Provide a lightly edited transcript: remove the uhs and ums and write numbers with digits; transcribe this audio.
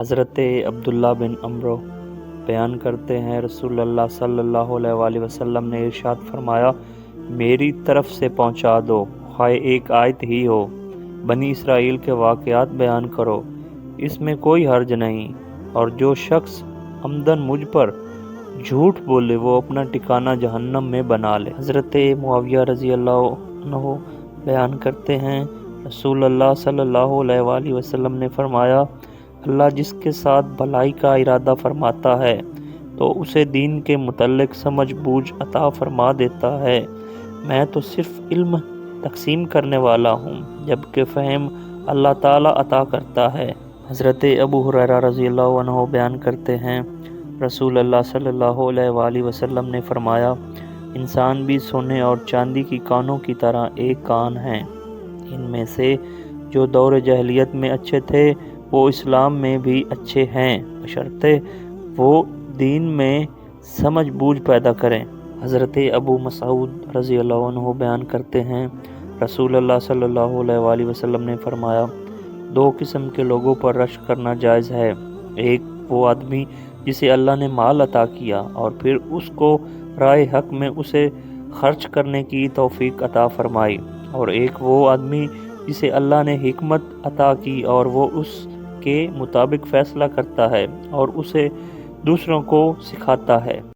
حضرت عبداللہ بن عمرو بیان کرتے ہیں رسول اللہ صلی اللہ علیہ وآلہ وسلم نے ارشاد فرمایا، میری طرف سے پہنچا دو، خواہ ایک آیت ہی ہو، بنی اسرائیل کے واقعات بیان کرو، اس میں کوئی حرج نہیں، اور جو شخص عمدن مجھ پر جھوٹ بولے وہ اپنا ٹھکانہ جہنم میں بنا لے۔ حضرت معاویہ رضی اللہ عنہ بیان کرتے ہیں رسول اللہ صلی اللہ علیہ وآلہ وسلم نے فرمایا، اللہ جس کے ساتھ بھلائی کا ارادہ فرماتا ہے تو اسے دین کے متعلق سمجھ بوجھ عطا فرما دیتا ہے، میں تو صرف علم تقسیم کرنے والا ہوں، جبکہ فہم اللہ تعالیٰ عطا کرتا ہے۔ حضرت ابو ہریرہ رضی اللہ عنہ بیان کرتے ہیں رسول اللہ صلی اللہ علیہ وآلہ وسلم نے فرمایا، انسان بھی سونے اور چاندی کی کانوں کی طرح ایک کان ہیں، ان میں سے جو دور جاہلیت میں اچھے تھے وہ اسلام میں بھی اچھے ہیں، بشرطے وہ دین میں سمجھ بوجھ پیدا کریں۔ حضرت ابو مسعود رضی اللہ عنہ بیان کرتے ہیں رسول اللہ صلی اللہ علیہ وآلہ وسلم نے فرمایا، دو قسم کے لوگوں پر رشک کرنا جائز ہے، ایک وہ آدمی جسے اللہ نے مال عطا کیا اور پھر اس کو راہ حق میں اسے خرچ کرنے کی توفیق عطا فرمائی، اور ایک وہ آدمی جسے اللہ نے حکمت عطا کی اور وہ اس کے مطابق فیصلہ کرتا ہے اور اسے دوسروں کو سکھاتا ہے۔